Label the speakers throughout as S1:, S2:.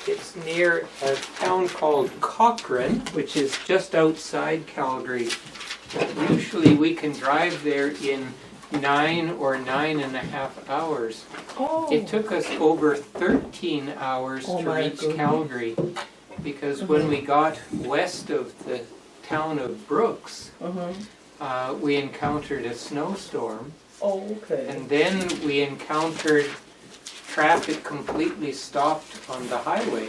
S1: It's near a town called Cochrane, which is just outside Calgary. Usually we can drive there in 9 or 9.5 hours.
S2: Oh.
S1: It took us over 13 hours to reach Calgary, because when we got west of the town of Brooks, we encountered a snowstorm.
S2: Oh, okay.
S1: And then we encountered traffic completely stopped on the highway.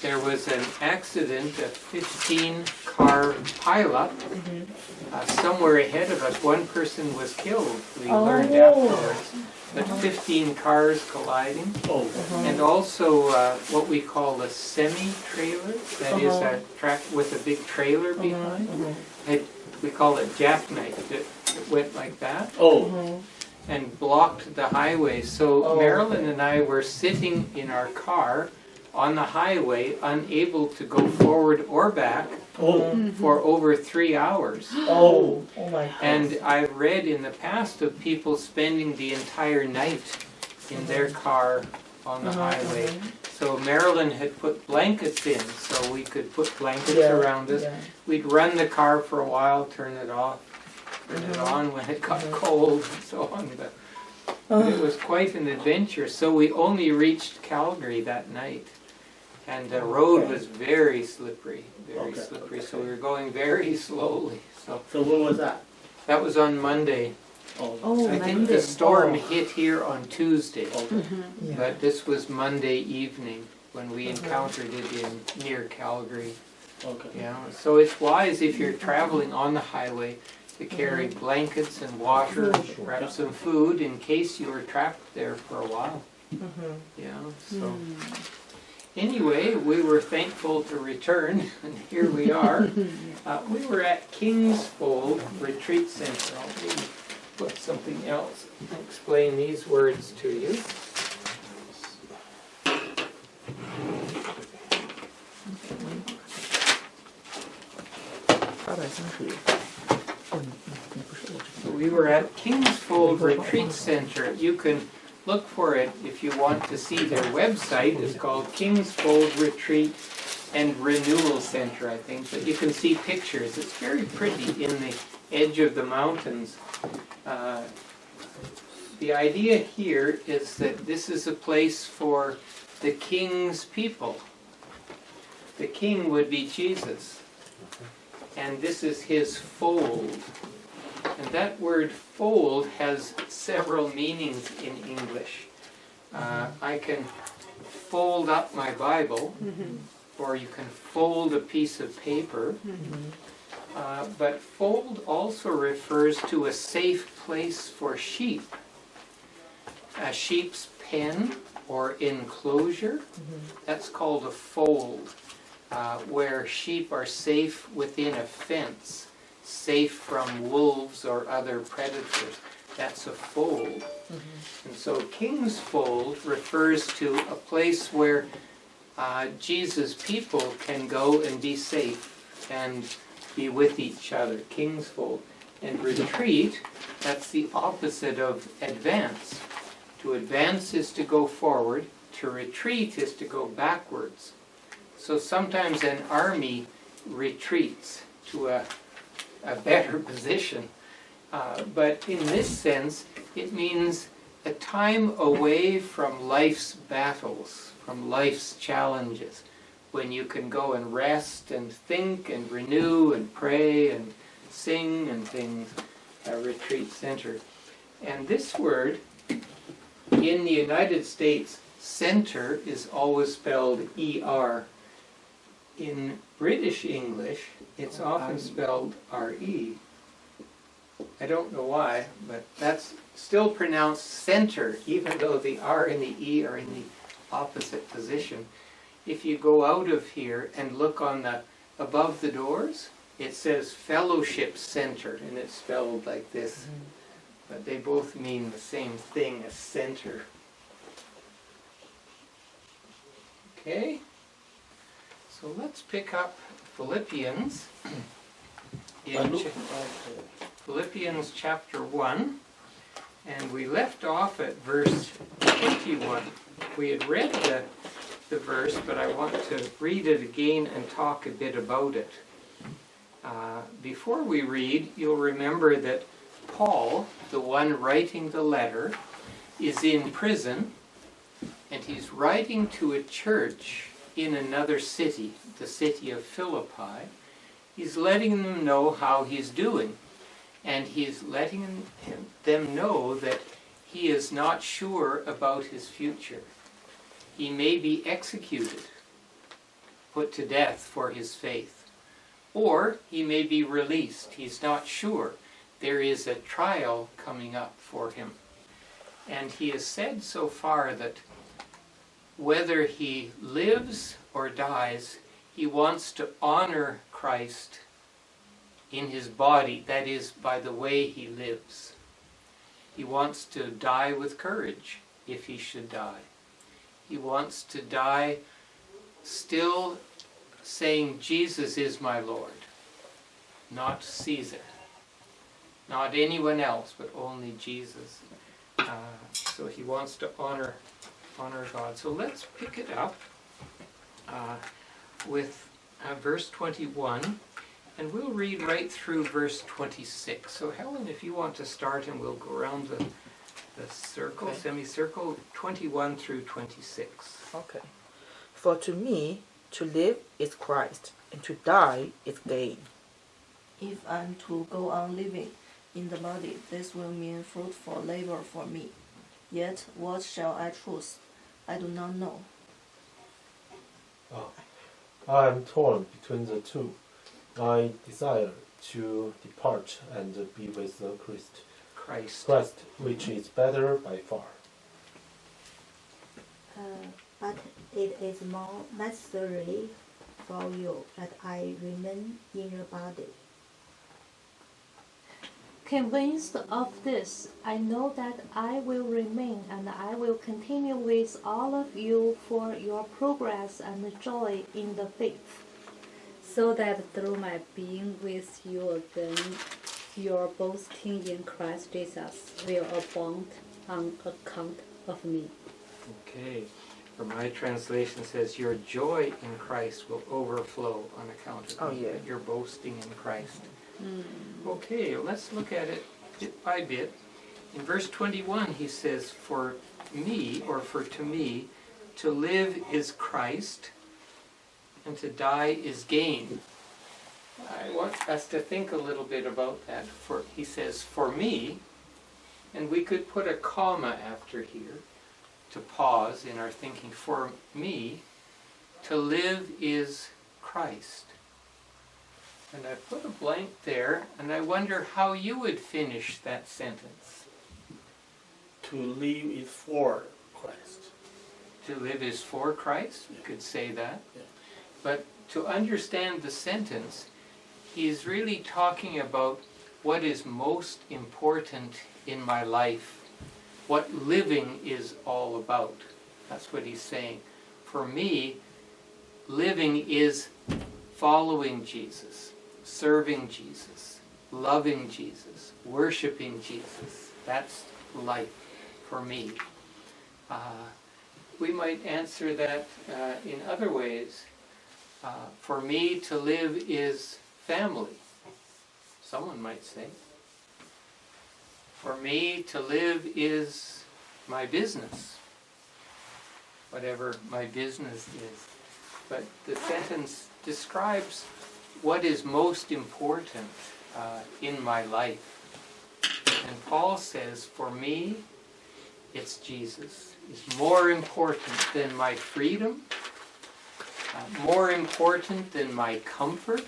S1: There was an accident, a 15-car pileup somewhere ahead of us. One person was killed, we learned afterwards. But 15 cars colliding. And also what we call a semi-trailer, that is a track with a big trailer behind. We call it jackknife. It went like that. And blocked the highway. So Marilyn and I were sitting in our car on the highway, unable to go forward or back for over 3 hours.
S2: Oh my goodness.
S1: And I've read in the past of people spending the entire night in their car on the highway. So Marilyn had put blankets in so we could put blankets around us. We'd run the car for a while, turn it off, turn it on when it got cold and so on. But it was quite an adventure. So we only reached Calgary that night. And the road was very slippery, very slippery. So we were going very slowly. So
S3: when was that?
S1: That was on Monday. I think the storm hit here on Tuesday. But this was Monday evening when we encountered it near Calgary. Yeah. So it's wise if you're traveling on the highway to carry blankets and water, perhaps some food in case you were trapped there for a while. Yeah. So. Anyway, we were thankful to return, and here we are. We were at Kingsfold Retreat Center. I'll maybe put something else and explain these words to you. We were at Kingsfold Retreat Center. You can look for it if you want to see their website. It's called Kingsfold Retreat and Renewal Center, I think. But you can see pictures. It's very pretty in the edge of the mountains. The idea here is that this is a place for the King's people. The King would be Jesus. And this is his fold. And that word fold has several meanings in English. I can fold up my Bible, or you can fold a piece of paper. But fold also refers to a safe place for sheep. A sheep's pen or enclosure, that's called a fold, where sheep are safe within a fence, safe from wolves or other predators. That's a fold. And so King's Fold refers to a place where Jesus' people can go and be safe and be with each other. King's Fold. And retreat, that's the opposite of advance. To advance is to go forward. To retreat is to go backwards. So sometimes an army retreats to a better position. But in this sense, it means a time away from life's battles, from life's challenges, when you can go and rest and think and renew and pray and sing and things, a retreat center. And this word, in the United States, center is always spelled E-R. In British English, it's often spelled R-E. I don't know why, but that's still pronounced center, even though the R and the E are in the opposite position. If you go out of here and look on the above the doors, it says Fellowship Center, and it's spelled like this. But they both mean the same thing as center. Okay, so let's pick up Philippians. Philippians chapter 1, and we left off at verse 21. We had read the the verse, but I want to read it again and talk a bit about it. Before we read, you'll remember that Paul, the one writing the letter, is in prison, and he's writing to a church in another city, the city of Philippi. He's letting them know how he's doing, and he's letting them know that he is not sure about his future. He may be executed, put to death for his faith, or he may be released. He's not sure. There is a trial coming up for him. And he has said so far that whether he lives or dies, he wants to honor Christ in his body, that is, by the way he lives. He wants to die with courage if he should die. He wants to die still saying, Jesus is my Lord, not Caesar, not anyone else, but only Jesus. So he wants to honor God. So let's pick it up with verse 21, and we'll read right through verse 26. So Helen, if you want to start, and we'll go around the circle,
S2: Okay.
S1: semicircle, 21 through 26.
S2: Okay. For to me, to live is Christ, and to die is gain.
S3: If I'm to go on living in the body, this will mean fruitful labor for me. Yet what shall I choose? I do not know.
S4: I am torn between the two. I desire to depart and be with the Christ, which is better by far.
S5: But it is more necessary for you that I remain in your body.
S6: Convinced of this, I know that I will remain and I will continue with all of you for your progress and joy in the faith,
S7: so that through my being with you again, your boasting in Christ Jesus will abound on account of me.
S1: Okay. Or my translation says, your joy in Christ will overflow on account of me, your boasting in Christ. Okay, let's look at it bit by bit. In verse 21, he says, for me, or for to me, to live is Christ, and to die is gain. I want us to think a little bit about that. He says, for me, and we could put a comma after here to pause in our thinking. For me, to live is Christ. And I put a blank there, and I wonder how you would finish that sentence.
S8: To live is for Christ.
S1: To live is for Christ, you could say that.
S8: Yeah.
S1: But to understand the sentence, he's really talking about what is most important in my life, what living is all about. That's what he's saying. For me, living is following Jesus, serving Jesus, loving Jesus, worshiping Jesus. That's life for me. We might answer that in other ways. For me, to live is family, someone might say. For me, to live is my business, whatever my business is. But the sentence describes what is most important in my life. And Paul says, for me, it's Jesus. It's more important than my freedom, more important than my comfort,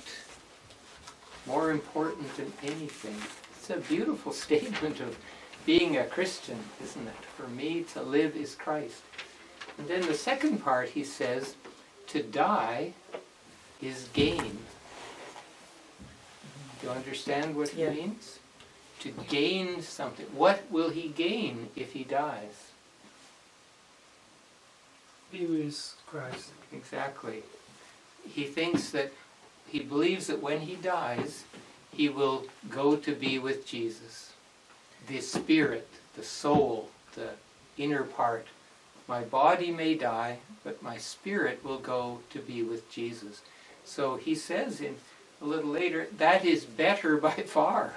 S1: more important than anything. It's a beautiful statement of being a Christian, isn't it? For me, to live is Christ. And then the second part, he says, to die is gain. Do you understand what he means? To gain something. What will he gain if he dies?
S8: Be with Christ.
S1: Exactly. He believes that when he dies, he will go to be with Jesus. The spirit, the soul, the inner part My body may die, but my spirit will go to be with Jesus. So he says in a little later, that is better by far.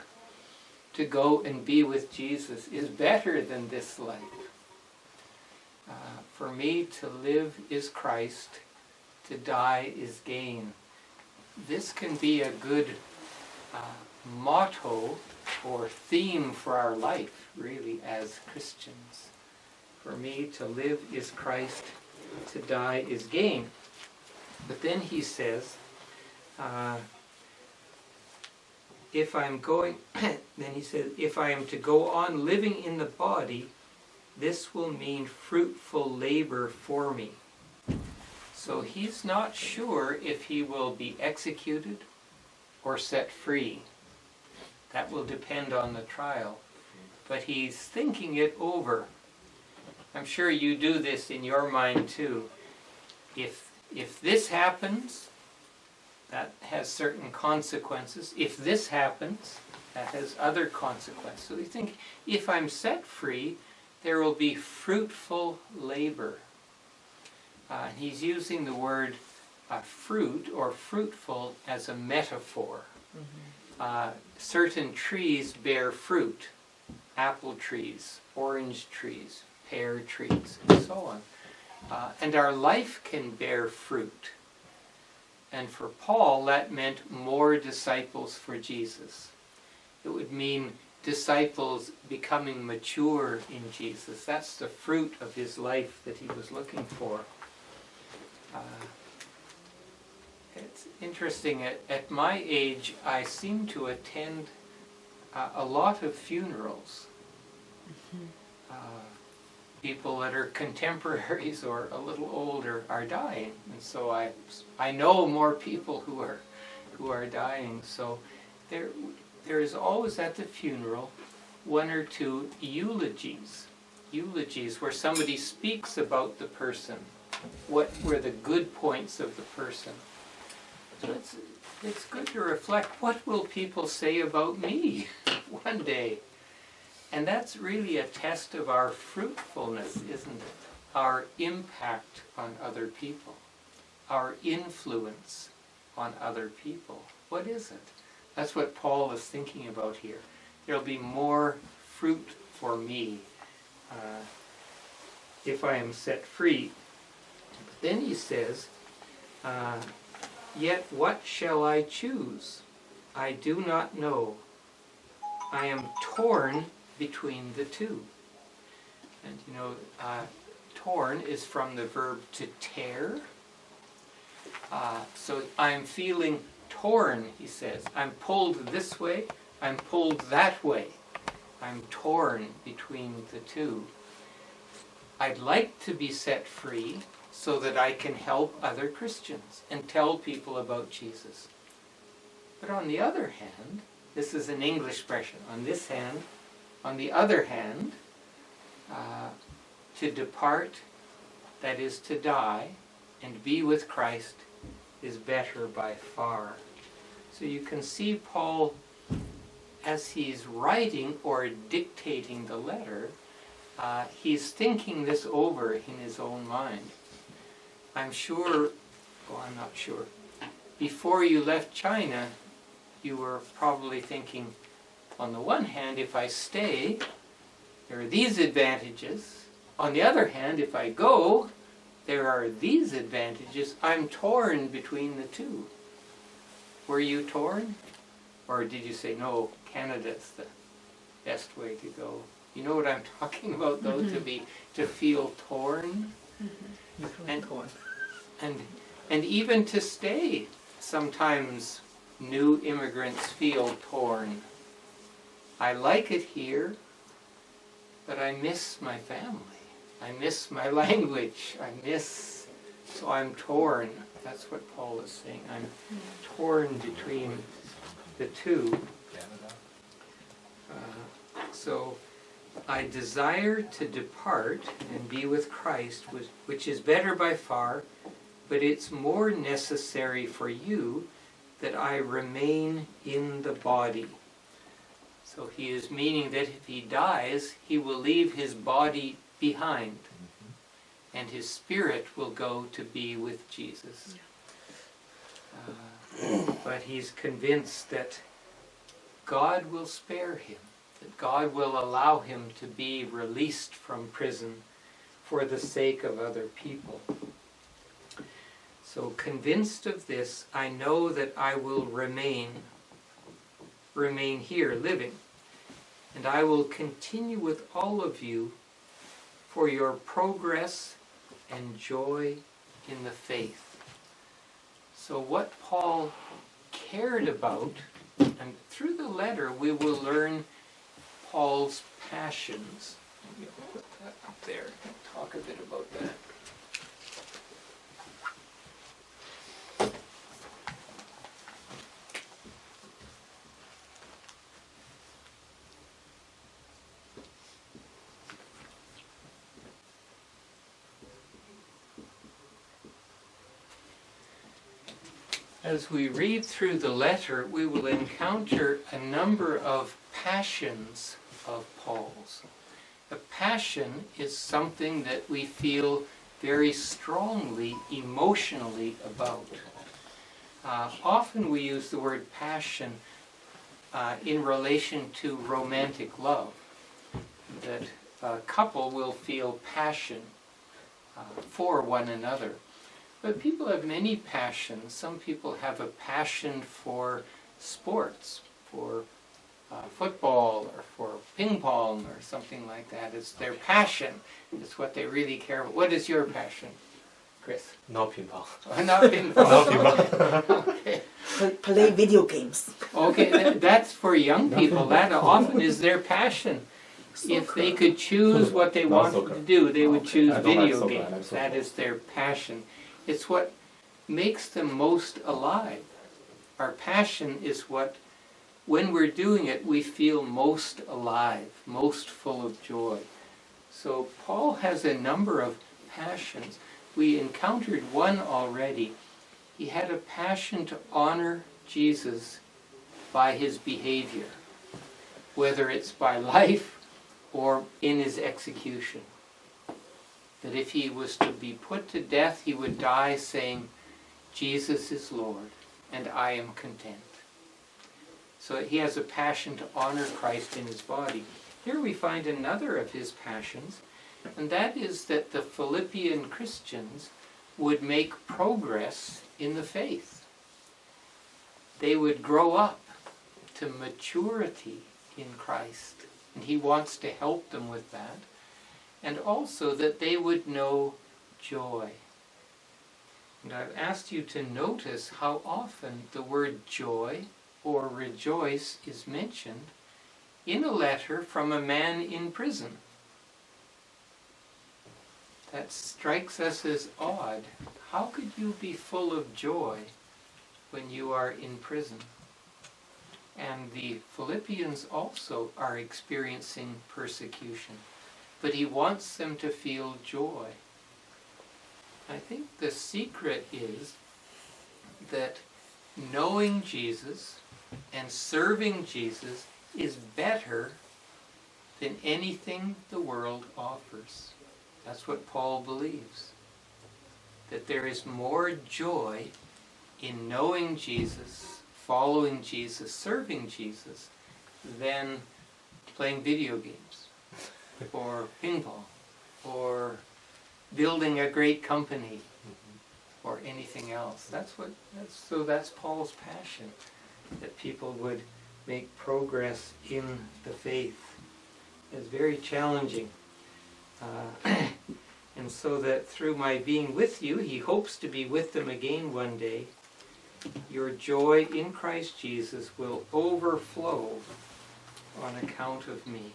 S1: To go and be with Jesus is better than this life. For me, to live is Christ, to die is gain. This can be a good motto or theme for our life, really, as Christians. For me, to live is Christ, to die is gain. But then he says, if I'm going, then he says, if I am to go on living in the body, this will mean fruitful labor for me. So he's not sure if he will be executed or set free. That will depend on the trial. But he's thinking it over. I'm sure you do this in your mind too. If this happens, that has certain consequences. If this happens, that has other consequences. So you think, if I'm set free, there will be fruitful labor. He's using the word fruit or fruitful as a metaphor. Certain trees bear fruit. Apple trees, orange trees, pear trees, and so on. And our life can bear fruit. And for Paul, that meant more disciples for Jesus. It would mean disciples becoming mature in Jesus. That's the fruit of his life that he was looking for. It's interesting, at my age, I seem to attend a lot of funerals. People that are contemporaries or a little older are dying, and so I know more people who are dying. So there is always at the funeral one or two eulogies where somebody speaks about the person, what were the good points of the person. So it's good to reflect, what will people say about me one day? And that's really a test of our fruitfulness, isn't it? Our impact on other people, our influence on other people. What is it? That's what Paul is thinking about here. There'll be more fruit for me if I am set free. But then he says, yet what shall I choose? I do not know. I am torn between the two. And you know, torn is from the verb to tear. So I'm feeling torn, he says. I'm pulled this way, I'm pulled that way. I'm torn between the two. I'd like to be set free so that I can help other Christians and tell people about Jesus. But on the other hand, this is an English expression, on the other hand, to depart, that is to die, and be with Christ is better by far. So you can see Paul, as he's writing or dictating the letter, he's thinking this over in his own mind. I'm not sure. Before you left China, you were probably thinking, on the one hand, if I stay, there are these advantages. On the other hand, if I go, there are these advantages. I'm torn between the two. Were you torn? Or did you say, no, Canada's the best way to go? You know what I'm talking about, though, to feel torn? And even to stay, sometimes new immigrants feel torn. I like it here, but I miss my family. I miss my language. So I'm torn. That's what Paul is saying. I'm torn between the two. So I desire to depart and be with Christ, which is better by far, but it's more necessary for you that I remain in the body. So he is meaning that if he dies, he will leave his body behind. and his spirit will go to be with Jesus. But he's convinced that God will spare him, that God will allow him to be released from prison for the sake of other people. So convinced of this, I know that I will remain here living, and I will continue with all of you for your progress and joy in the faith. So what Paul cared about, and through the letter we will learn Paul's passions. Maybe I'll put that up there and talk a bit about that. As we read through the letter, we will encounter a number of passions of Paul's. A passion is something that we feel very strongly, emotionally about. Often we use the word passion in relation to romantic love, that a couple will feel passion for one another. But people have many passions. Some people have a passion for sports, for football or for ping pong or something like that. It's their passion. It's what they really care about. What is your passion, Chris?
S4: Not ping pong.
S1: Oh, not ping pong.
S4: Not ping pong.
S1: Okay.
S2: Play video games.
S1: Okay, that's for young people. That often is their passion. If they could choose what they wanted to do, they would choose video games. That is their passion. It's what makes them most alive. Our passion is what, when we're doing it, we feel most alive, most full of joy. So Paul has a number of passions. We encountered one already. He had a passion to honor Jesus by his behavior, whether it's by life or in his execution. That if he was to be put to death, he would die saying, Jesus is Lord, and I am content. So he has a passion to honor Christ in his body. Here we find another of his passions, and that is that the Philippian Christians would make progress in the faith. They would grow up to maturity in Christ, and he wants to help them with that. And also that they would know joy. And I've asked you to notice how often the word joy or rejoice is mentioned in a letter from a man in prison. That strikes us as odd. How could you be full of joy when you are in prison? And the Philippians also are experiencing persecution. But he wants them to feel joy. I think the secret is that knowing Jesus and serving Jesus is better than anything the world offers. That's what Paul believes. That there is more joy in knowing Jesus, following Jesus, serving Jesus, than playing video games, or ping pong, or building a great company, or anything else. That's Paul's passion, that people would make progress in the faith. It's very challenging. And so that through my being with you, he hopes to be with them again one day. Your joy in Christ Jesus will overflow on account of me.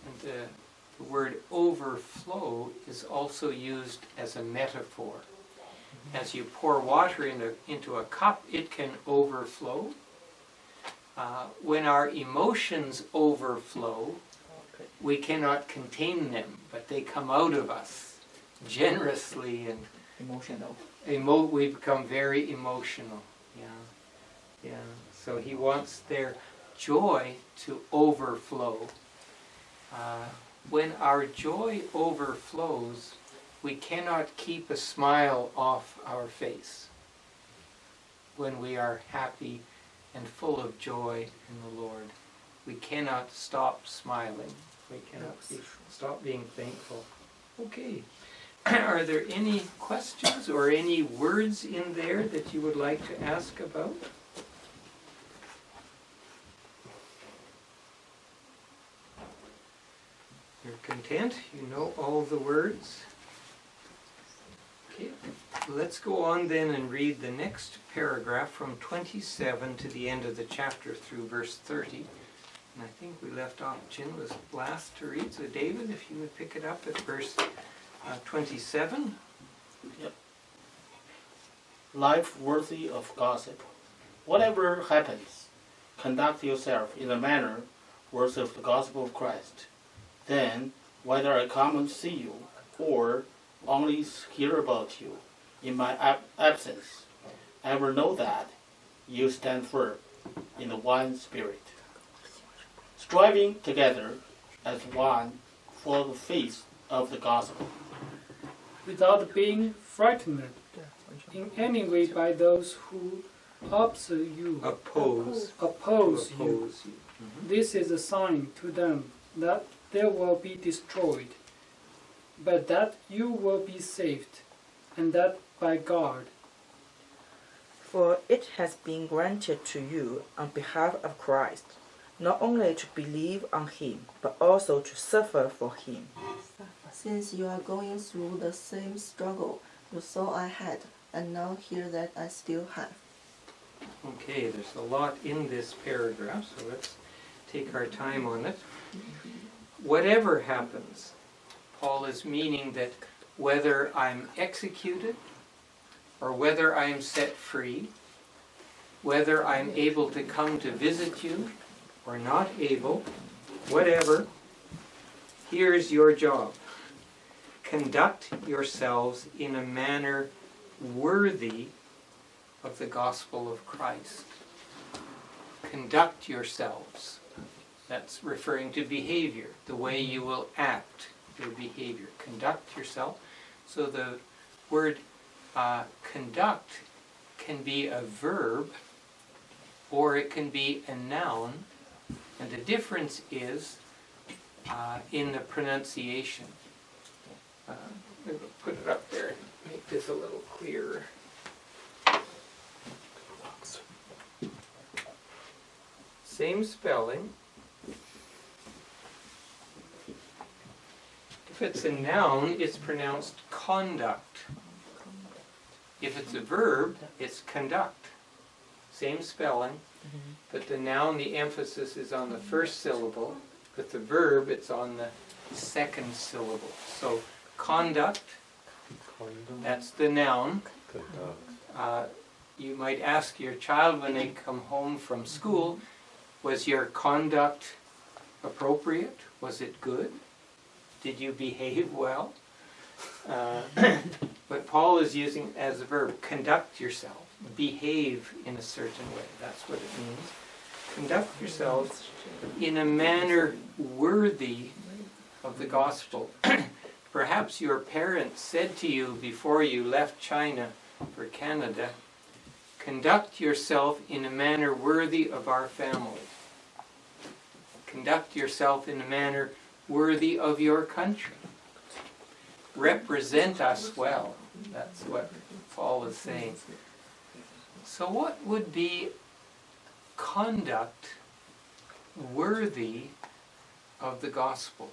S1: And the word overflow is also used as a metaphor. As you pour water into a cup, it can overflow. When our emotions overflow, we cannot contain them, but they come out of us generously, and
S2: Emotional.
S1: we become very emotional. Yeah. So he wants their joy to overflow. When our joy overflows, we cannot keep a smile off our face when we are happy and full of joy in the Lord. We cannot stop smiling. We cannot stop being thankful. Okay. Are there any questions or any words in there that you would like to ask about? You're content? You know all the words? Okay. Let's go on then and read the next paragraph from 27 to the end of the chapter through verse 30. And I think we left off, Jin was last to read. So David, if you would pick it up at verse 27.
S8: Yep. Life worthy of gossip. Whatever happens, conduct yourself in a manner worthy of the gospel of Christ. Then, whether I come and see you, or only hear about you in my absence, I will know that you stand firm in the one spirit, striving together as one for the faith of the gospel,
S9: without being frightened in any way by those who oppose you. This is a sign to them that they will be destroyed, but that you will be saved, and that by God.
S2: For it has been granted to you on behalf of Christ, not only to believe on him, but also to suffer for him.
S3: Since you are going through the same struggle you saw I had, and now hear that I still have.
S1: Okay, there's a lot in this paragraph, so let's take our time on it. Whatever happens, Paul is meaning that whether I'm executed, or whether I'm set free, whether I'm able to come to visit you, or not able, whatever, here's your job. Conduct yourselves in a manner worthy of the gospel of Christ. Conduct yourselves. That's referring to behavior, the way you will act, your behavior. Conduct yourself. So the word conduct can be a verb or it can be a noun, and the difference is in the pronunciation. I'm going to put it up there and make this a little clearer. Same spelling. If it's a noun, it's pronounced conduct. If it's a verb, it's conduct. Same spelling, but the noun, the emphasis is on the first syllable. With the verb, it's on the second syllable. So conduct, that's the noun. You might ask your child when they come home from school, was your conduct appropriate? Was it good? Did you behave well? But Paul is using as a verb, conduct yourself, behave in a certain way. That's what it means. Conduct yourselves in a manner worthy of the gospel. Perhaps your parents said to you before you left China for Canada, conduct yourself in a manner worthy of our family. Conduct yourself in a manner worthy of your country. Represent us well. That's what Paul is saying. So what would be conduct worthy of the gospel?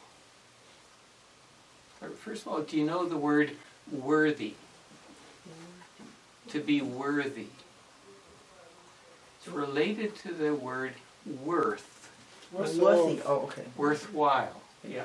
S1: First of all, do you know the word worthy? To be worthy. It's related to the word worth.
S2: Worthy. Oh, okay.
S1: Worthwhile. Yeah.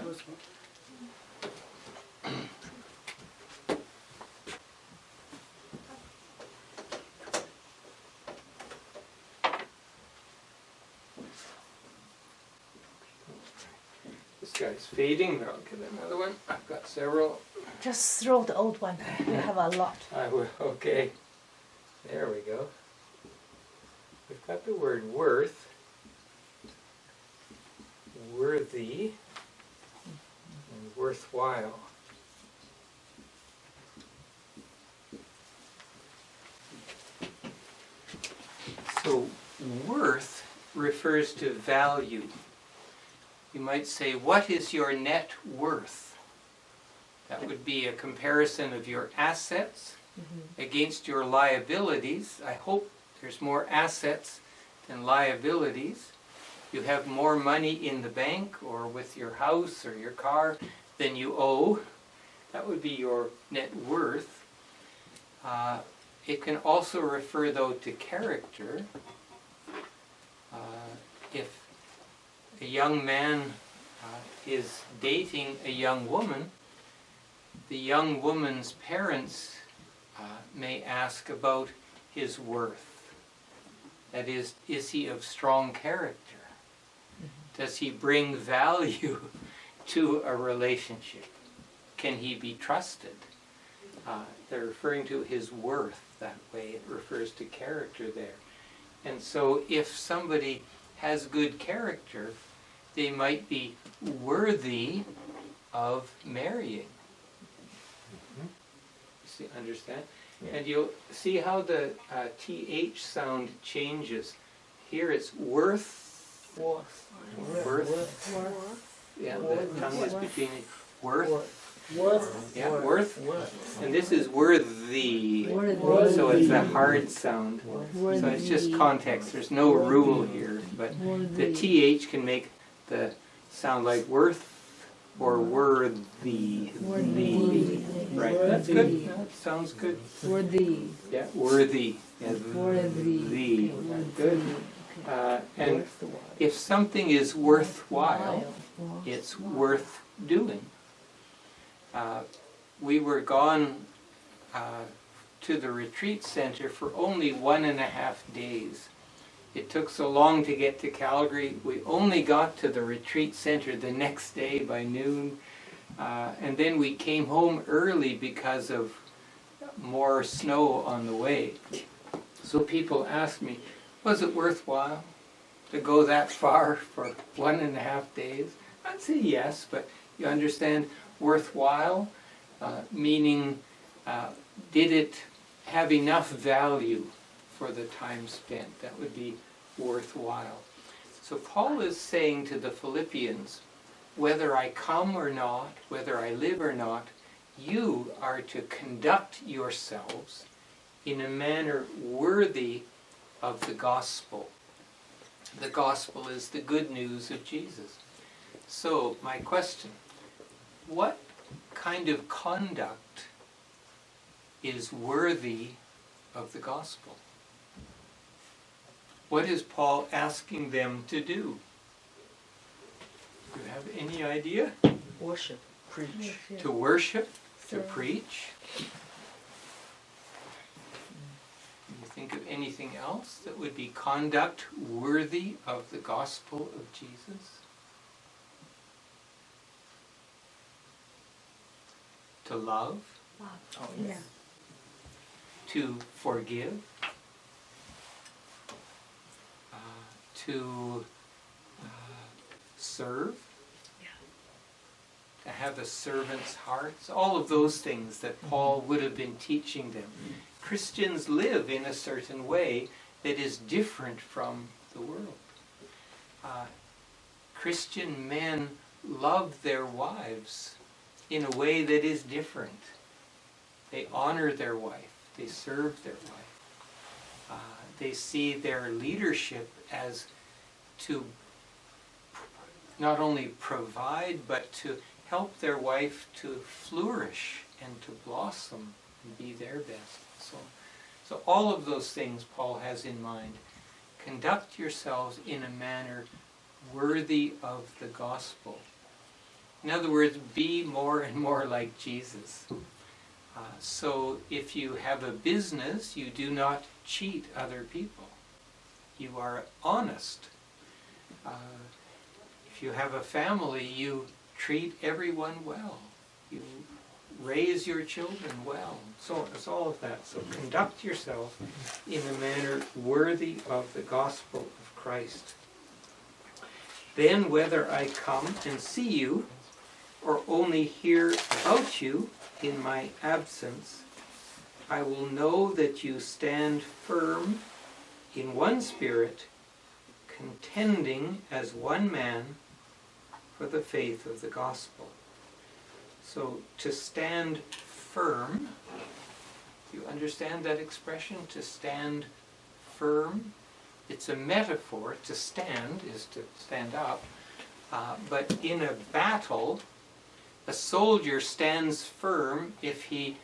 S1: This guy's fading, but I'll get another one. I've got several.
S6: Just throw the old one. We have a lot.
S1: I will. Okay. There we go. We've got the word worth, worthy, and worthwhile. refers to value. You might say, what is your net worth? That would be a comparison of your assets against your liabilities. I hope there's more assets than liabilities. You have more money in the bank or with your house or your car than you owe. That would be your net worth. It can also refer, though, to character. If a young man is dating a young woman, the young woman's parents may ask about his worth. That is he of strong character? Does he bring value to a relationship? Can he be trusted? They're referring to his worth that way. It refers to character there. And so if somebody has good character, they might be worthy of marrying. See, understand? And you'll see how the TH sound changes. Here it's worth. Yeah, the tongue is between worth. Yeah, worth. And this is worthy. So it's a hard sound. So it's just context. There's no rule here. But the TH can make the sound like worth or worthy. Right, that's good. That sounds good.
S10: Worthy.
S1: Yeah, worthy. Yeah, worthy. Good. And if something is worthwhile, it's worth doing. We were gone to the retreat center for only 1.5 days. It took so long to get to Calgary. We only got to the retreat center the next day by noon. And then we came home early because of more snow on the way. So people asked me, was it worthwhile to go that far for 1.5 days? I'd say yes, but you understand, worthwhile, meaning did it have enough value for the time spent? That would be worthwhile. So Paul is saying to the Philippians, whether I come or not, whether I live or not, you are to conduct yourselves in a manner worthy of the gospel. The gospel is the good news of Jesus. So, my question, what kind of conduct is worthy of the gospel? What is Paul asking them to do? Do you have any idea?
S2: Worship, preach.
S1: To worship, to preach. Can you think of anything else that would be conduct worthy of the gospel of Jesus? To love.
S2: Oh, yes.
S1: To forgive. To serve. To have a servant's heart. All of those things that Paul would have been teaching them. Christians live in a certain way that is different from the world. Christian men love their wives in a way that is different. They honor their wife. They serve their wife. They see their leadership as to not only provide, but to help their wife to flourish and to blossom and be their best. So all of those things Paul has in mind. Conduct yourselves in a manner worthy of the gospel. In other words, be more and more like Jesus. So if you have a business, you do not cheat other people. You are honest. If you have a family, you treat everyone well. You raise your children well. So it's all of that. So conduct yourself in a manner worthy of the gospel of Christ. Then whether I come and see you or only hear about you in my absence, I will know that you stand firm in one spirit, contending as one man for the faith of the gospel. So to stand firm, you understand that expression, to stand firm? It's a metaphor. To stand is to stand up. But in a battle, a soldier stands firm if he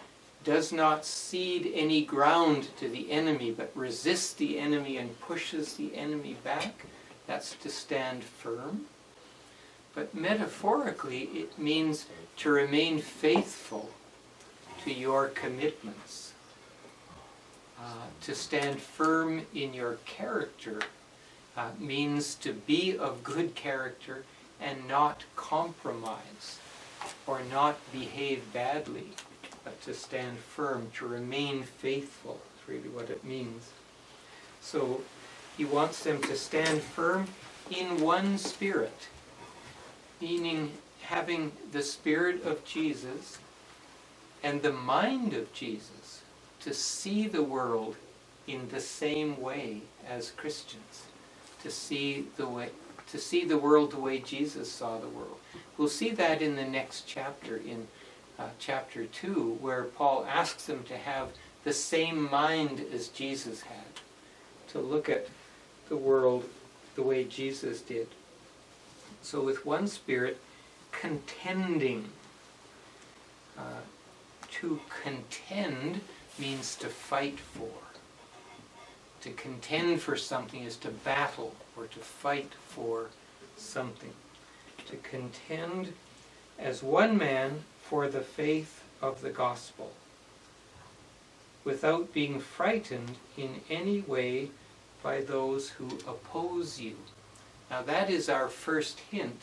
S1: does not cede any ground to the enemy, but resists the enemy and pushes the enemy back. That's to stand firm. But metaphorically, it means to remain faithful to your commitments. To stand firm in your character means to be of good character and not compromise or not behave badly, but to stand firm, to remain faithful is really what it means. So he wants them to stand firm in one spirit, meaning having the spirit of Jesus and the mind of Jesus, to see the world in the same way as Christians, to see the world the way Jesus saw the world. We'll see that in the next chapter, in chapter 2, where Paul asks them to have the same mind as Jesus had, to look at the world the way Jesus did. So with one spirit, contending. To contend means to fight for. To contend for something is to battle or to fight for something. To contend as one man for the faith of the gospel, without being frightened in any way by those who oppose you. Now that is our first hint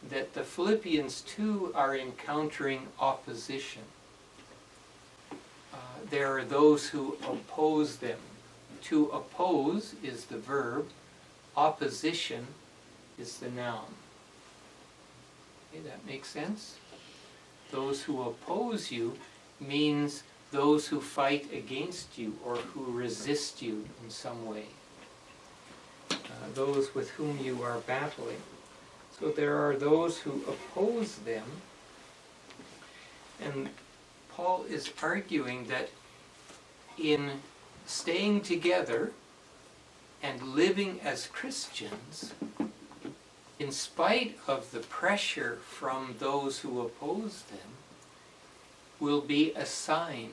S1: that the Philippians too are encountering opposition. There are those who oppose them. To oppose is the verb, opposition is the noun. Okay, that makes sense? Those who oppose you means those who fight against you or who resist you in some way. Those with whom you are battling. So there are those who oppose them, and Paul is arguing that in staying together and living as Christians, in spite of the pressure from those who oppose them, will be a sign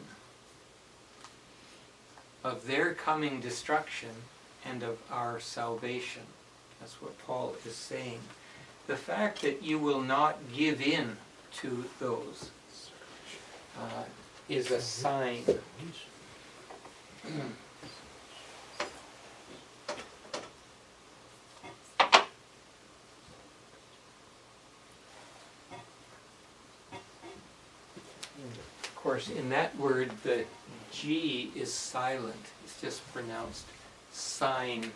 S1: of their coming destruction and of our salvation. That's what Paul is saying. The fact that you will not give in to those is a sign. Of course, in that word, the G is silent. It's just pronounced sign.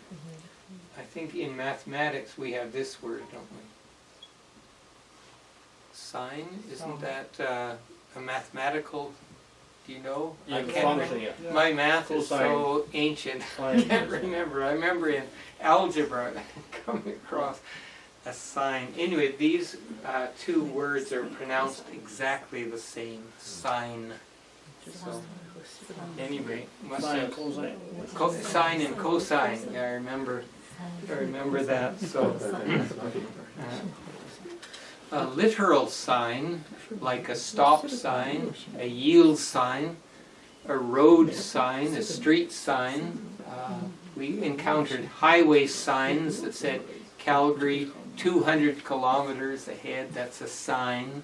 S1: I think in mathematics we have this word, don't we? Sign, isn't that a mathematical, do you know?
S8: Yeah,
S1: I
S8: the
S1: can't
S8: function,
S1: remember.
S8: yeah.
S1: My math is
S8: Cosine.
S1: so ancient, I can't remember. I remember in algebra coming across a sign. Anyway, these two words are pronounced exactly the same, sign. So, anyway, must
S8: Sine,
S1: have
S8: cosine.
S1: sine and cosine. Yeah, I remember that. So, a literal sign, like a stop sign, a yield sign, a road sign, a street sign. We encountered highway signs that said Calgary 200 kilometers ahead. That's a sign.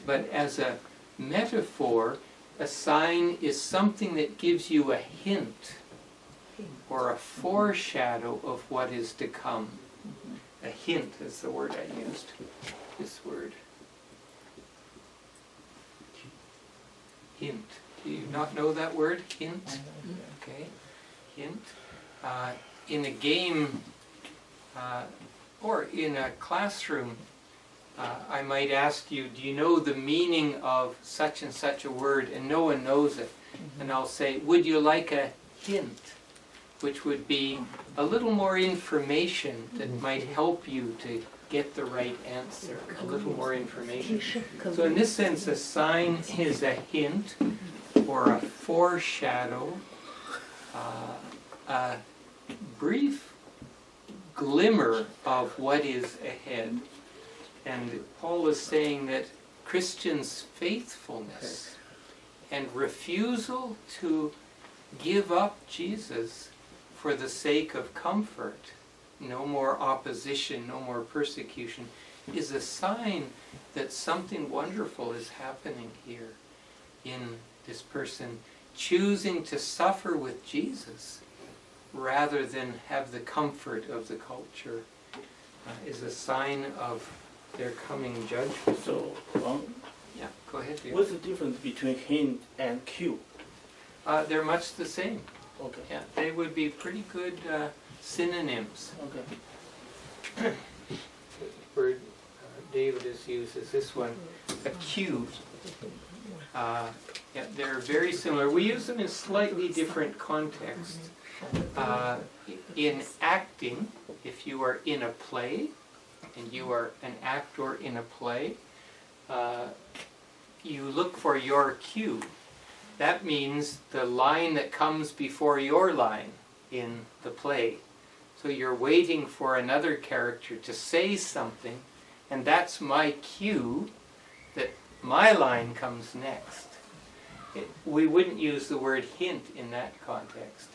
S1: But as a metaphor, a sign is something that gives you a hint or a foreshadow of what is to come. A hint is the word I used, this word. Hint. Do you not know that word, hint? Okay, hint. In a game or in a classroom, I might ask you, do you know the meaning of such and such a word? And no one knows it. And I'll say, would you like a hint? which would be a little more information that might help you to get the right answer, a little more information. So in this sense, a sign is a hint or a foreshadow, a brief glimmer of what is ahead. And Paul is saying that Christians' faithfulness and refusal to give up Jesus for the sake of comfort, no more opposition, no more persecution, is a sign that something wonderful is happening here in this person choosing to suffer with Jesus rather than have the comfort of the culture, is a sign of their coming judgment.
S8: So,
S1: Yeah, go ahead. Dear.
S8: what's the difference between hint and cue?
S1: They're much the same.
S8: Okay.
S1: Yeah, they would be pretty good synonyms.
S8: Okay.
S1: Word David has used is this one, acute. Yeah, they're very similar. We use them in slightly different contexts. In acting, if you are in a play, and you are an actor in a play, you look for your cue. That means the line that comes before your line in the play. So you're waiting for another character to say something, and that's my cue that my line comes next. We wouldn't use the word hint in that context.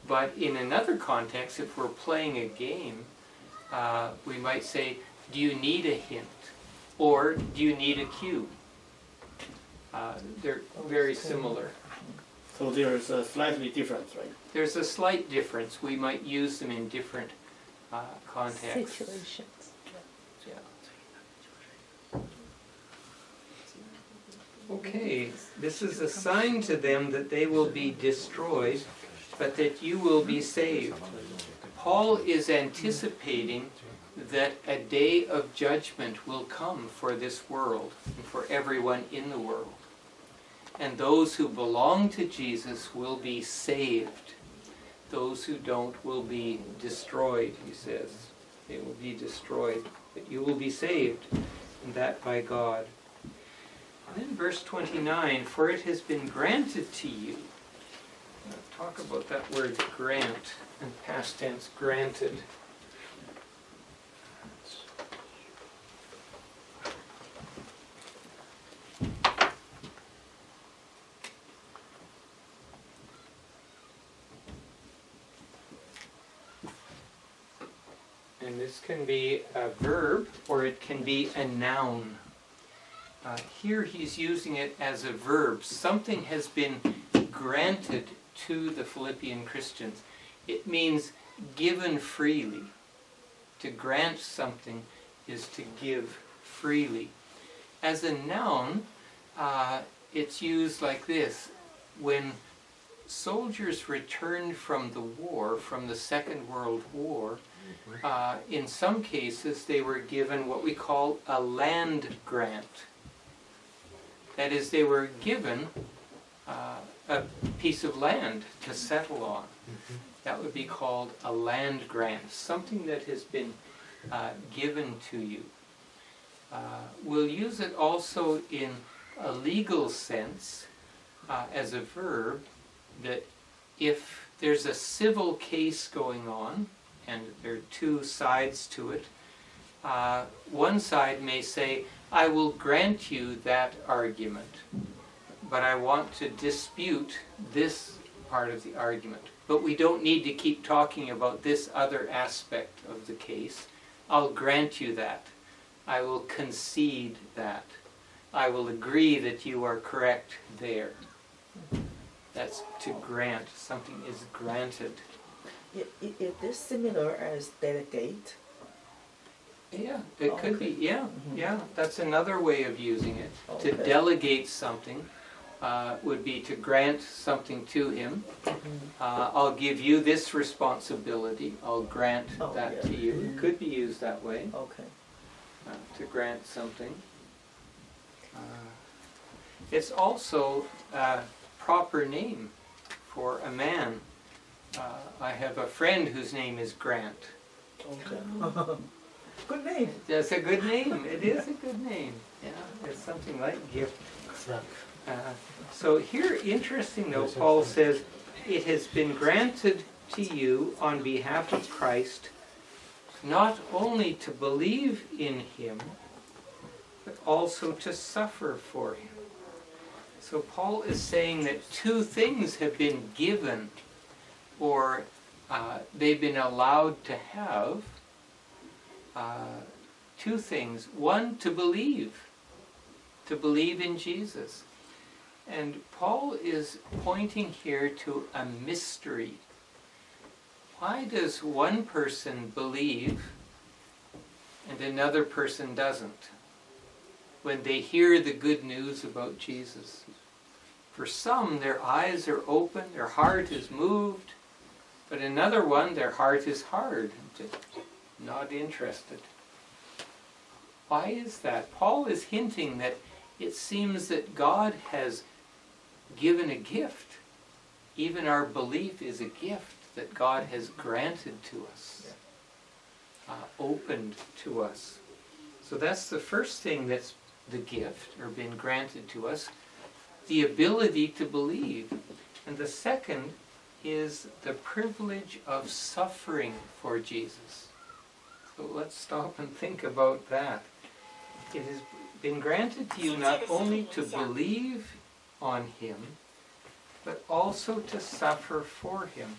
S1: But in another context, if we're playing a game, we might say, do you need a hint? Or do you need a cue? They're very similar.
S8: So there's a slightly difference, right?
S1: There's a slight difference. We might use them in different contexts.
S6: Situations.
S1: Yeah. Okay, this is a sign to them that they will be destroyed, but that you will be saved. Paul is anticipating that a day of judgment will come for this world and for everyone in the world. And those who belong to Jesus will be saved. Those who don't will be destroyed, he says. They will be destroyed. But you will be saved, and that by God. And then verse 29, for it has been granted to you. Now, talk about that word grant, and past tense, granted. And this can be a verb or it can be a noun. Here he's using it as a verb. Something has been granted to the Philippian Christians. It means given freely. To grant something is to give freely. As a noun, it's used like this. When soldiers returned from the war, from the Second World War, in some cases they were given what we call a land grant. That is, they were given a piece of land to settle on. That would be called a land grant, something that has been given to you. We'll use it also in a legal sense as a verb, that if there's a civil case going on, and there are two sides to it, one side may say, I will grant you that argument, but I want to dispute this part of the argument. But we don't need to keep talking about this other aspect of the case. I'll grant you that. I will concede that. I will agree that you are correct there. That's to grant. Something is granted.
S2: Is this similar as delegate?
S1: Yeah, it could be. Yeah, yeah. That's another way of using it. To delegate something would be to grant something to him. I'll give you this responsibility. I'll grant that to you. It could be used that way.
S2: Okay.
S1: To grant something. It's also a proper name for a man. I have a friend whose name is Grant.
S4: Okay.
S2: Good name.
S1: That's a good name. It is a good name. Yeah, it's something like gift. So here, interesting though, Paul says, it has been granted to you on behalf of Christ not only to believe in him, but also to suffer for him. So Paul is saying that two things have been given, or they've been allowed to have. Two things. One, to believe in Jesus. And Paul is pointing here to a mystery. Why does one person believe and another person doesn't when they hear the good news about Jesus? For some, their eyes are open, their heart is moved, but another one, their heart is hard, just not interested. Why is that? Paul is hinting that it seems that God has given a gift. Even our belief is a gift that God has granted to us, opened to us. So that's the first thing that's the gift, or been granted to us, the ability to believe. And the second is the privilege of suffering for Jesus. So let's stop and think about that. It has been granted to you not only to believe on him, but also to suffer for him.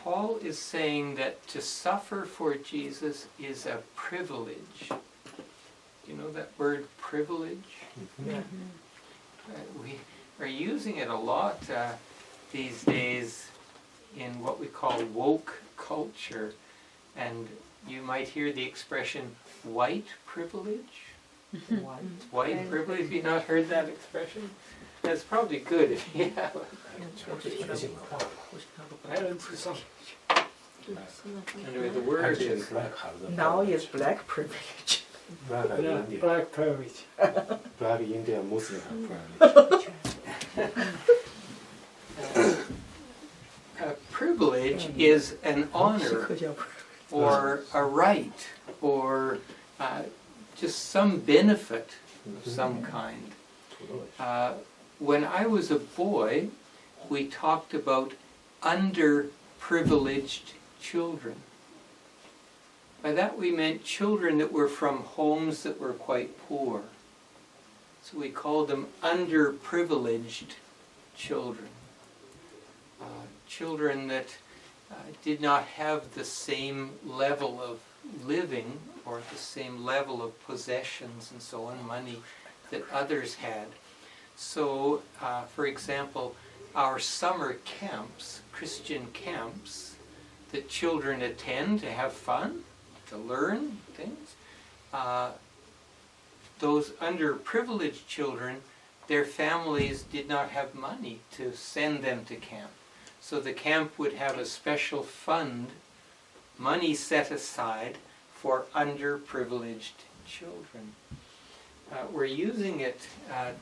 S1: Paul is saying that to suffer for Jesus is a privilege. You know that word privilege?
S2: Yeah.
S1: We are using it a lot these days in what we call woke culture. And you might hear the expression white privilege. White privilege. Have you not heard that expression? That's probably good if you have. Anyway, the word is
S2: Now is black privilege.
S9: Yeah, black privilege.
S4: Black Indian Muslim privilege.
S1: Privilege is an honor or a right or just some benefit of some kind. When I was a boy, we talked about underprivileged children. By that we meant children that were from homes that were quite poor. So we called them underprivileged children. Children that did not have the same level of living or the same level of possessions and so on, money, that others had. So, for example, our summer camps, Christian camps, that children attend to have fun, to learn things, those underprivileged children, their families did not have money to send them to camp. So the camp would have a special fund, money set aside for underprivileged children. We're using it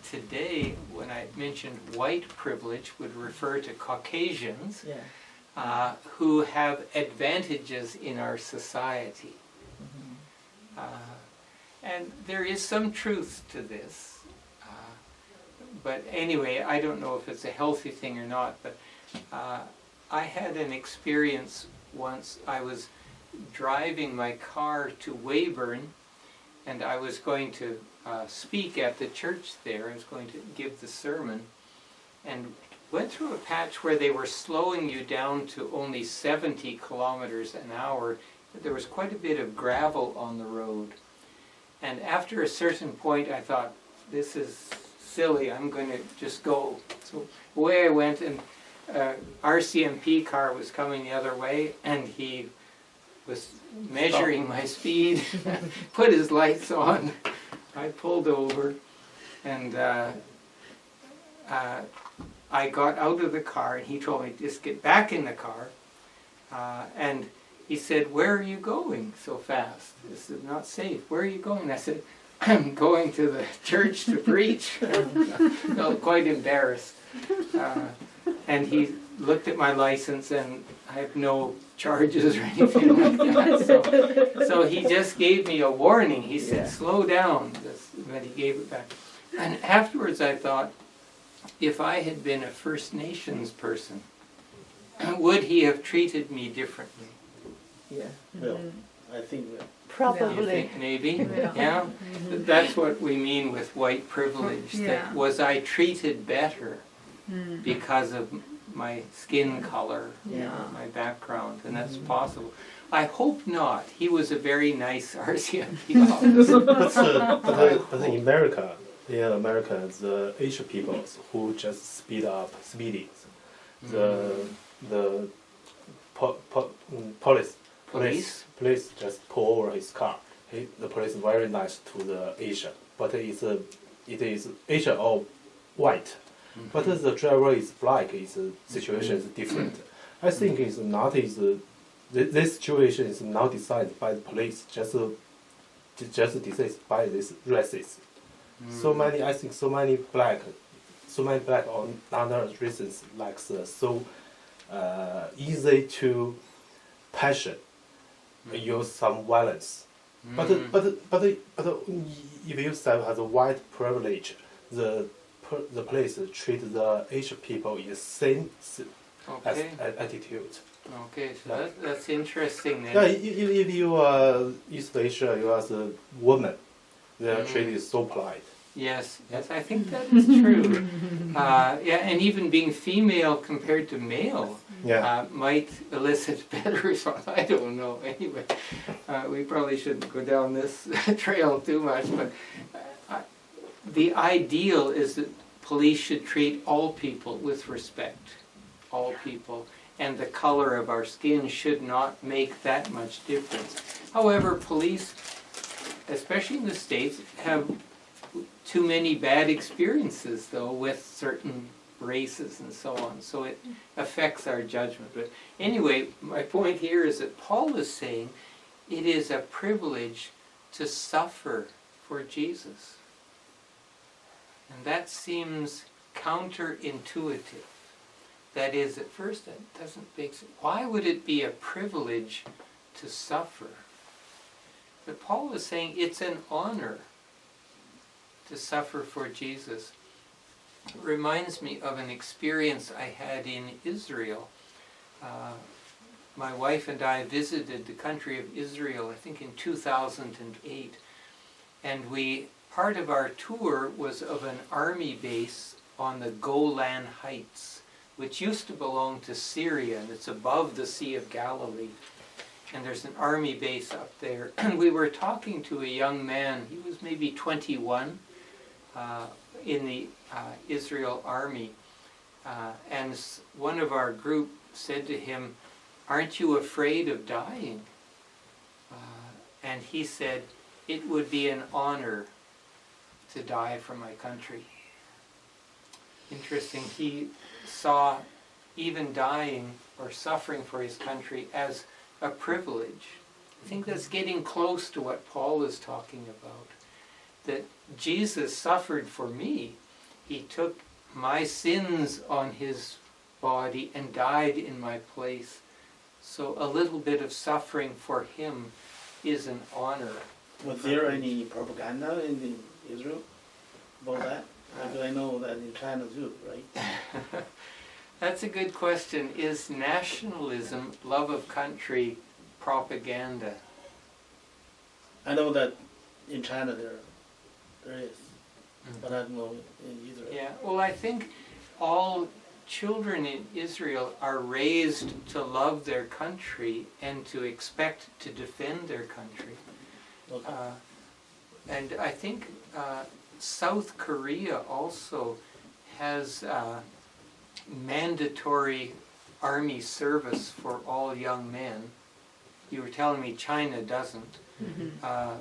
S1: today, when I mentioned white privilege, would refer to Caucasians who have advantages in our society. And there is some truth to this. But anyway, I don't know if it's a healthy thing or not, but I had an experience once. I was driving my car to Weyburn, and I was going to speak at the church there. I was going to give the sermon, and went through a patch where they were slowing you down to only 70 kilometers an hour. There was quite a bit of gravel on the road. And after a certain point, I thought, this is silly, I'm going to just go. So away I went, and RCMP car was coming the other way, and he was measuring my speed, put his lights on. I pulled over, and I got out of the car, and he told me, just get back in the car. And he said, where are you going so fast? This is not safe. Where are you going? I said, I'm going to the church to preach. I felt quite embarrassed. And he looked at my license, and I have no charges or anything like that. So he just gave me a warning. He said, slow down. But he gave it back. And afterwards I thought, if I had been a First Nations person, would he have treated me differently?
S2: Yeah.
S8: Well, I think that.
S1: You
S6: Probably.
S1: think maybe? Yeah? That's what we mean with white privilege. That was I treated better because of my skin color, my background, and that's possible. I hope not. He was a very nice RCMP officer.
S4: But in America, the Asian people who just speeding, the police just pull over his car. The police is very nice to the Asian, but it is Asian or white. But the driver is black. The situation is different. I think it's not this situation is not decided by the police. Just decided by this races. So many black on other reasons like so easy to passion, use some violence. But if you say has a white privilege, the police treat the Asian people in the same attitude.
S1: Okay, so that's interesting then.
S4: Yeah, if you are East Asia, you are a woman, they are treated so polite.
S1: Yes, I think that is true. And even being female compared to male might elicit better response. I don't know. Anyway, we probably shouldn't go down this trail too much, but the ideal is that police should treat all people with respect. All people. And the color of our skin should not make that much difference. However, police, especially in the States, have too many bad experiences, though, with certain races and so on. So it affects our judgment. But anyway, my point here is that Paul is saying it is a privilege to suffer for Jesus. And that seems counterintuitive. That is, at first, it doesn't make sense. Why would it be a privilege to suffer? But Paul is saying it's an honor to suffer for Jesus. It reminds me of an experience I had in Israel. My wife and I visited the country of Israel, I think in 2008. And part of our tour was of an army base on the Golan Heights, which used to belong to Syria, and it's above the Sea of Galilee. And there's an army base up there. And we were talking to a young man, he was maybe 21, in the Israel army. And one of our group said to him, "Aren't you afraid of dying?" And he said, "It would be an honor to die for my country." Interesting, he saw even dying or suffering for his country as a privilege. I think that's getting close to what Paul is talking about. That Jesus suffered for me. He took my sins on his body and died in my place. So a little bit of suffering for him is an honor.
S8: Was there any propaganda in Israel about that? Because I know that in China too, right?
S1: That's a good question. Is nationalism, love of country, propaganda?
S8: I know that in China there is, but I don't know in Israel.
S1: Yeah, well, I think all children in Israel are raised to love their country and to expect to defend their country.
S8: Okay.
S1: And I think South Korea also has mandatory army service for all young men. You were telling me China doesn't.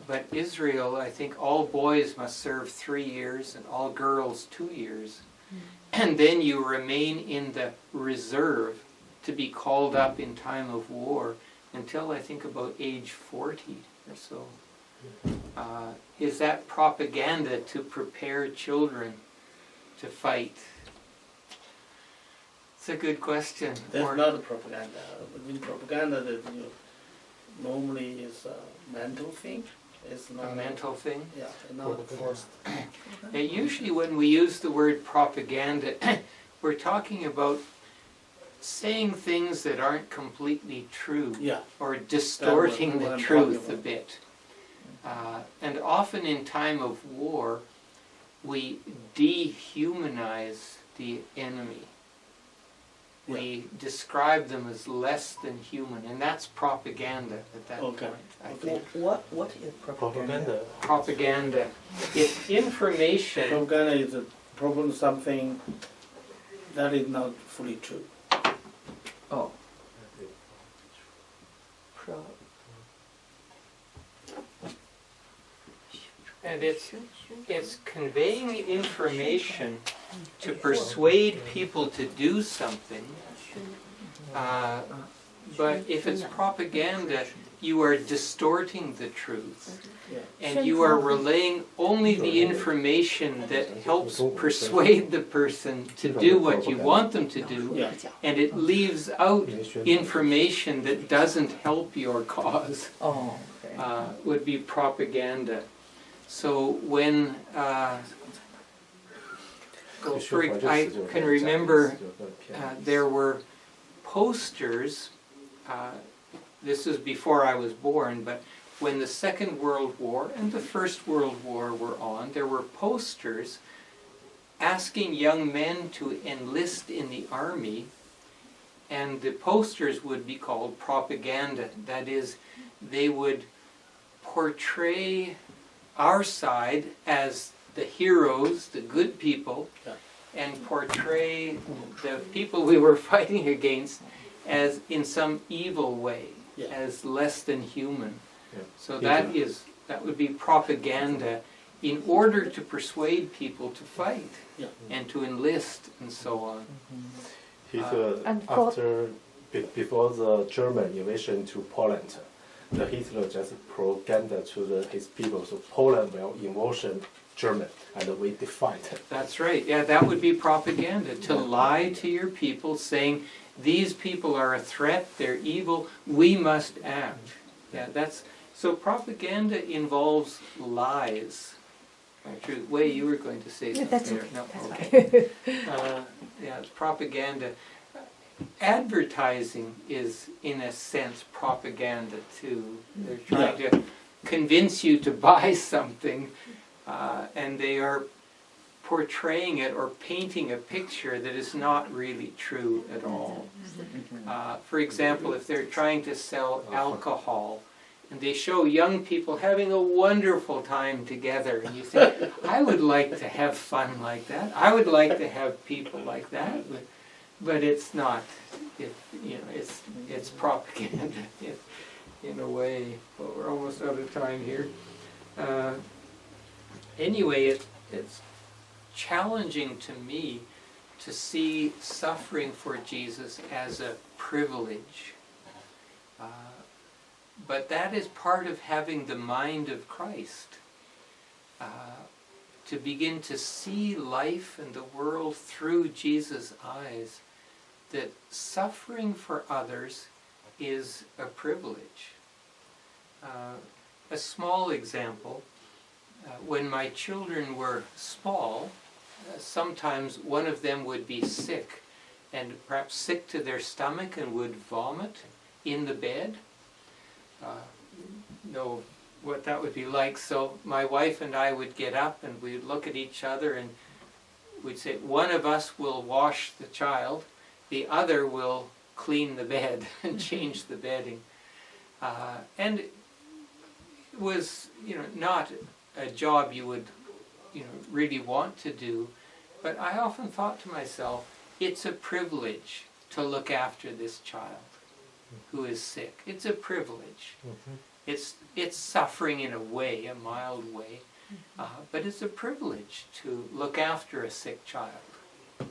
S1: But Israel, I think all boys must serve 3 years and all girls 2 years. And then you remain in the reserve to be called up in time of war until I think about age 40 or so. Is that propaganda to prepare children to fight? It's a good question.
S8: That's
S1: Or-
S8: not propaganda. In propaganda, that normally is a mental thing. It's not
S1: a mental thing.
S8: Yeah, not forced.
S1: Usually when we use the word propaganda, we're talking about saying things that aren't completely true,
S8: Yeah.
S1: or distorting
S8: That was
S1: the
S8: what I'm
S1: truth
S8: talking
S1: a
S8: about.
S1: bit. And often in time of war, we dehumanize the enemy. We describe them as less than human, and that's propaganda at that
S8: Okay.
S1: point, I
S8: Okay.
S1: think.
S2: What is propaganda?
S1: Propaganda. It's information.
S8: Propaganda is a problem, something that is not fully true.
S2: Oh. Pro.
S1: And it's conveying information to persuade people to do something. But if it's propaganda, you are distorting the truth. And you are relaying only the information that helps persuade the person to do what you want them to do,
S8: Yeah.
S1: and it leaves out information that doesn't help your cause.
S2: Oh, okay.
S1: Would be propaganda. So when I can remember there were posters, this was before I was born, but when the Second World War and the First World War were on, there were posters asking young men to enlist in the army, and the posters would be called propaganda. That is, they would portray our side as the heroes, the good people,
S8: Yeah.
S1: and portray the people we were fighting against as in some evil way,
S8: Yeah.
S1: as less than human.
S4: Yeah.
S1: So that would be propaganda in order to persuade people to fight
S8: Yeah.
S1: and to enlist and so on.
S4: Hitler,
S6: And for-
S4: after, before the German invasion to Poland, the Hitler just propaganda to his people, so Poland will invasion German, and we defied.
S1: That's right. Yeah, that would be propaganda, to lie to your people saying, these people are a threat, they're evil, we must act. Yeah, so propaganda involves lies. Actually, Wei, you were going to say something
S7: that's
S1: there.
S7: okay,
S1: No,
S7: that's
S1: okay. Yeah, it's propaganda. Advertising is, in a sense, propaganda too. They're trying to convince you to buy something, and they are portraying it or painting a picture that is not really true at all. For example, if they're trying to sell alcohol, and they show young people having a wonderful time together, and you think, I would like to have fun like that. I would like to have people like that, but it's not. It's propaganda in a way. But we're almost out of time here. Anyway, it's challenging to me to see suffering for Jesus as a privilege. But that is part of having the mind of Christ. To begin to see life and the world through Jesus' eyes, that suffering for others is a privilege. A small example, when my children were small, sometimes one of them would be sick, and perhaps sick to their stomach, and would vomit in the bed. Know what that would be like. So my wife and I would get up and we'd look at each other and we'd say, one of us will wash the child, the other will clean the bed and change the bedding. And it was, not a job you would, really want to do, but I often thought to myself, it's a privilege to look after this child who is sick. It's a privilege. It's suffering in a way, a mild way, but it's a privilege to look after a sick child,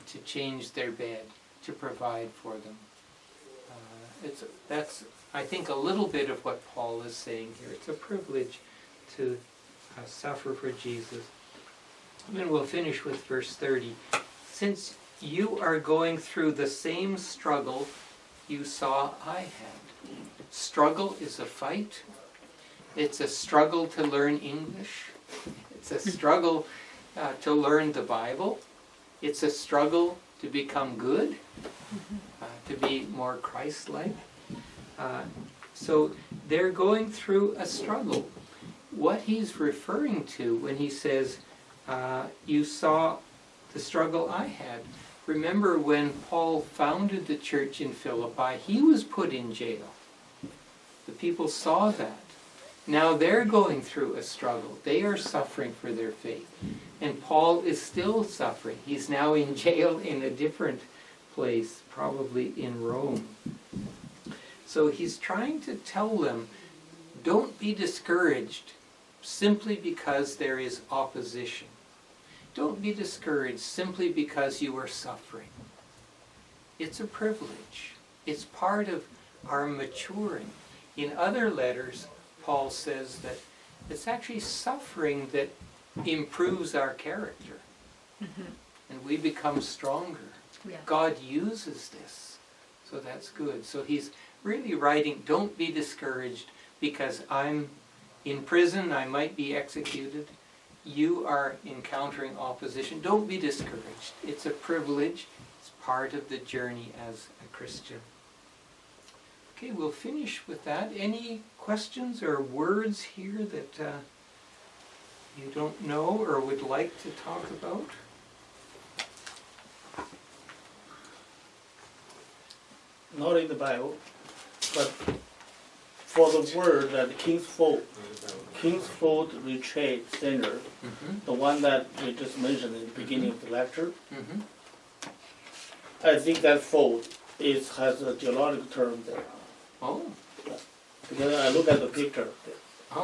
S1: to change their bed, to provide for them. That's, I think, a little bit of what Paul is saying here. It's a privilege to suffer for Jesus. And then we'll finish with verse 30. Since you are going through the same struggle you saw I had. Struggle is a fight. It's a struggle to learn English. It's a struggle to learn the Bible. It's a struggle to become good, to be more Christ-like. So they're going through a struggle. What he's referring to when he says, you saw the struggle I had. Remember when Paul founded the church in Philippi, he was put in jail. The people saw that. Now they're going through a struggle. They are suffering for their faith. And Paul is still suffering. He's now in jail in a different place, probably in Rome. So he's trying to tell them, don't be discouraged simply because there is opposition. Don't be discouraged simply because you are suffering. It's a privilege. It's part of our maturing. In other letters, Paul says that it's actually suffering that improves our character. And we become stronger.
S7: Yeah.
S1: God uses this. So that's good. So he's really writing, don't be discouraged because I'm in prison, I might be executed. You are encountering opposition. Don't be discouraged. It's a privilege. It's part of the journey as a Christian. Okay, we'll finish with that. Any questions or words here that you don't know or would like to talk about?
S8: Not in the Bible, but for the word that Kingsfold Retreat Center, the one that we just mentioned in the beginning of the lecture, I think that fold has a geological term there.
S1: Oh,
S8: Because I look at the picture there.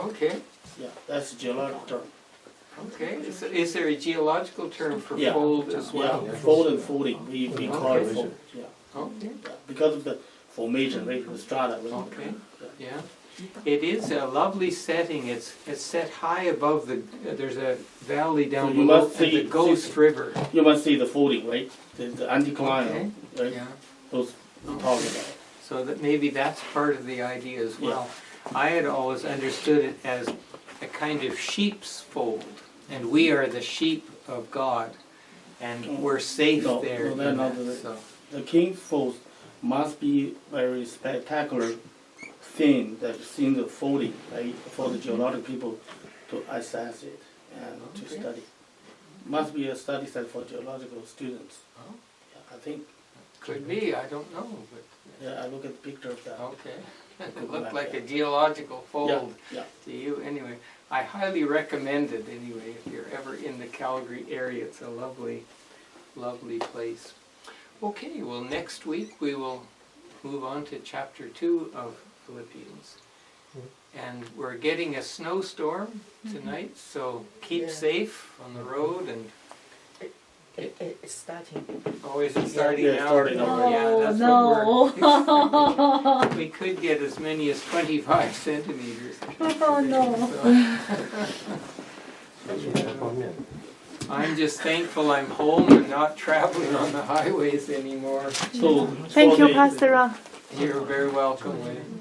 S1: okay.
S8: Yeah, that's a geological term.
S1: Okay. So is there a geological term for
S8: Yeah.
S1: fold as well?
S8: Yeah, fold and folding, we call it fold. Yeah.
S1: Okay.
S8: Yeah. Because of the formation, right, the strata. Right?
S1: Okay. Yeah. It is a lovely setting. It's set high above the. There's a valley down
S8: So you
S1: below
S8: must
S1: and the
S8: see-
S1: Ghost River.
S8: You must see the folding, right? The anticlinal,
S1: Okay.
S8: right?
S1: Yeah.
S8: Those we're talking about.
S1: So that maybe that's part of the idea as well. I had always understood it as a kind of sheep's fold, and we are the sheep of God, and we're safe
S8: No,
S1: there.
S8: no, they're
S1: in
S8: not
S1: that,
S8: the-
S1: so.
S8: The King's Fold must be very spectacular thing that seen the folding, right? For the geological people to assess it and to
S1: Okay.
S8: study. Must be a study set for geological students.
S1: Oh.
S8: Yeah, I think.
S1: Could be, I don't know, but
S8: Yeah, I look at the picture of that.
S1: okay. It looked like a geological fold
S8: Yeah.
S1: to you. Anyway, I highly recommend it anyway if you're ever in the Calgary area. It's a lovely, lovely place. Okay, well next week we will move on to chapter 2 of Philippians. And we're getting a snowstorm tonight, so keep
S2: Yeah.
S1: safe on the road and
S2: It's starting.
S1: oh, is it starting
S8: Yeah,
S1: now?
S8: starting now.
S1: Yeah,
S7: Oh,
S1: that's
S7: no.
S1: what we're. We could get as many as 25 centimeters.
S7: Oh, no.
S1: I'm just thankful I'm home and not traveling on the highways anymore.
S8: So
S6: Thank
S8: for
S6: you,
S8: the-
S6: Pastor Ron.
S1: You're very welcome, Wayne.